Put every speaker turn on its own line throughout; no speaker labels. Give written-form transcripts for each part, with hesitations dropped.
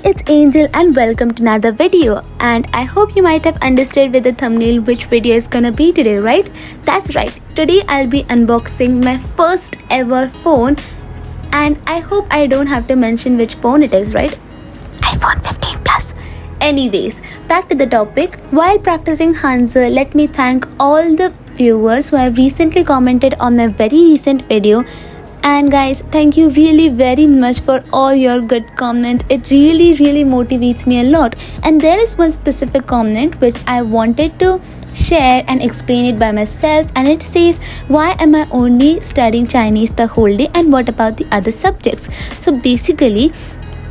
it's Angel and welcome to another video. And I hope you might have understood with the thumbnail which video is gonna be today, right? That's right. Today I'll be unboxing my first ever phone, and I hope I don't have to mention which phone it is, right? iPhone 15 Plus. Anyways, back to the topic. While practicing Hanzi, let me thank all the viewers who have recently commented on my very recent video. And guys, thank you really very much for all your good comments. It really motivates me a lot. And there is one specific comment which I wanted to share and explain it by myself, and it says, why am I only studying Chinese the whole day and what about the other subjects? So basically,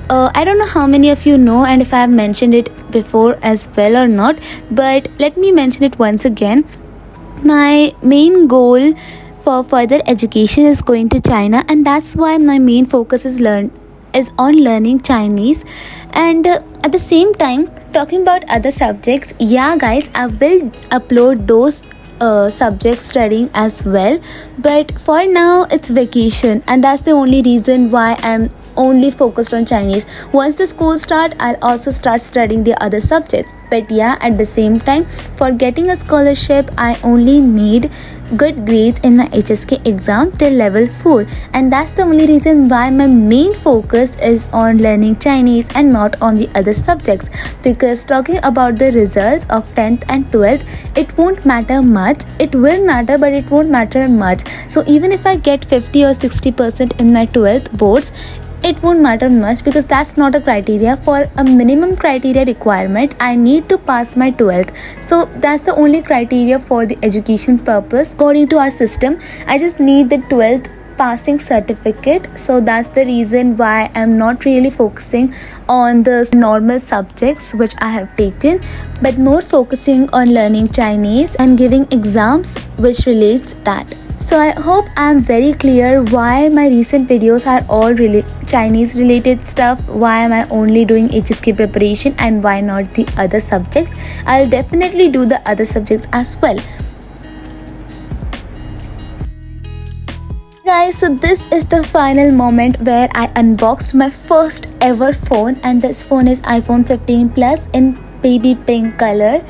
I don't know how many of you know and if I have mentioned it before as well or not, but let me mention it once again. My main goal for further education is going to China, and that's why my main focus is on learning Chinese. And at the same time, talking about other subjects, yeah guys, I will upload those subjects studying as well, but for now it's vacation, and that's the only reason why I'm only focused on Chinese. Once the school start, I'll also start studying the other subjects. But yeah, at the same time, for getting a scholarship, I only need good grades in my HSK exam till level 4, and that's the only reason why my main focus is on learning Chinese and not on the other subjects. Because talking about the results of 10th and 12th, it won't matter much. It will matter, but it won't matter much. So even if I get 50 or 60% in my 12th boards, it won't matter much, because that's not a criteria. For a minimum criteria requirement, I need to pass my 12th. So that's the only criteria for the education purpose. According to our system, I just need the 12th passing certificate. So that's the reason why I'm not really focusing on the normal subjects which I have taken, but more focusing on learning Chinese and giving exams which relates that. So I hope I'm very clear why my recent videos are all Chinese related stuff, why am I only doing HSK preparation and why not the other subjects. I'll definitely do the other subjects as well. Guys, so this is the final moment where I unboxed my first ever phone, and this phone is iPhone 15 Plus in baby pink color,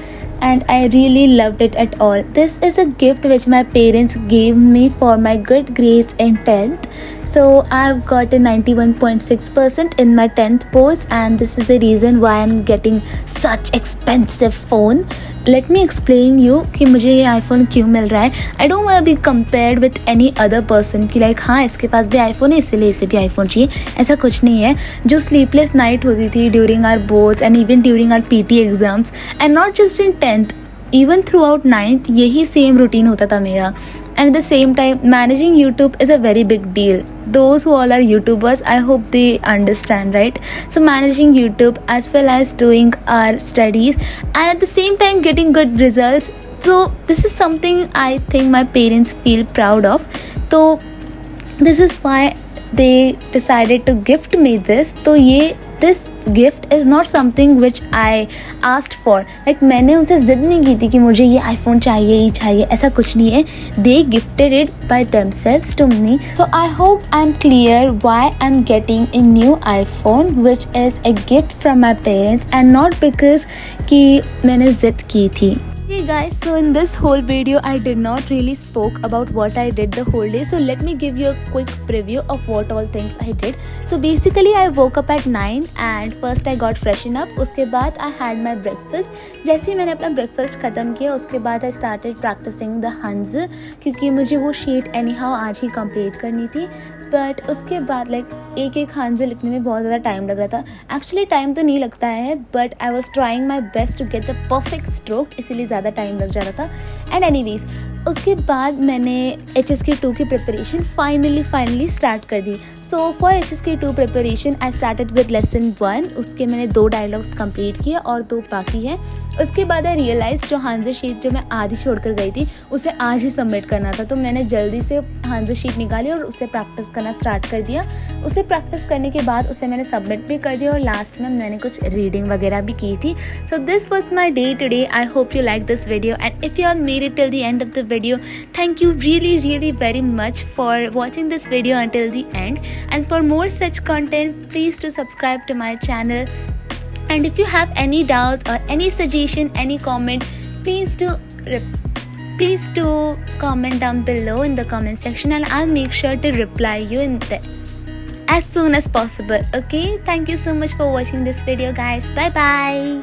and I really loved it at all. This is a gift which my parents gave me for my good grades in 10th. So I've got a 91.6% in my 10th boards, and this is the reason why I'm getting such expensive phone. Let me explain you कि मुझे ये iPhone क्यों मिल रहा है. I don't want to be compared with any other person कि like हाँ इसके पास भी iPhone है इसलिए इसे भी iPhone चाहिए. ऐसा कुछ नहीं है. जो sleepless night होती थी during our boards and even during our PT exams, and not just in 10th, even throughout 9th, यही same routine होता था मेरा. And at the same time, managing YouTube is a very big deal. Those who all are YouTubers, I hope they understand, right? So managing YouTube as well as doing our studies and at the same time getting good results. So this is something I think my parents feel proud of. So this is why they decided to gift me this. So this gift is not something which I asked for. Like मैंने उनसे जिद नहीं की थी कि मुझे ये iPhone चाहिए ही चाहिए, ऐसा कुछ नहीं है. They gifted it by themselves to me. So I hope I'm clear why I'm getting a new iPhone, which is a gift from my parents and not because कि मैंने जिद की थी. Hey guys, so in this whole video I did not really spoke about what I did the whole day, so let me give you a quick preview of what all things I did. So basically I woke up at 9 and first I got freshen up. उसके बाद I had my breakfast. जैसे ही मैंने अपना breakfast ख़त्म किया उसके बाद I started practicing the Hanzi, क्योंकि मुझे वो sheet anyhow आज ही complete करनी थी. बट उसके बाद एक Hanzi लिखने में बहुत ज़्यादा टाइम लग रहा था. एक्चुअली टाइम तो नहीं लगता है, but I was trying my best to get the perfect stroke, इसीलिए ज़्यादा टाइम लग जा रहा था. एंड एनीवेज उसके बाद मैंने HSK 2 की प्रिपरेशन फाइनली स्टार्ट कर दी. So for HSK 2 preparation I started with lesson 1. उसके मैंने 2 डायलॉग्स कंप्लीट किए और 2 बाकी हैं. उसके बाद आई रियलाइज़ जो Hanzi शीट जो मैं आधी छोड़कर गई थी उसे आज ही सबमिट करना था, तो मैंने जल्दी से Hanzi शीट निकाली और उसे प्रैक्टिस करना स्टार्ट कर दिया. उसे प्रैक्टिस करने के बाद उसे मैंने सबमिट भी कर दिया और लास्ट में मैंने कुछ रीडिंग वगैरह भी की थी. So this was my day today. I hope you like this video, and if you have made it till the end of the video. Thank you really very much for watching this video until the end, and for more such content please do subscribe to my channel. And if you have any doubts or any suggestion, any comment, please do comment down below in the comment section, and I'll make sure to reply you in as soon as possible. Okay, thank you so much for watching this video guys. Bye bye.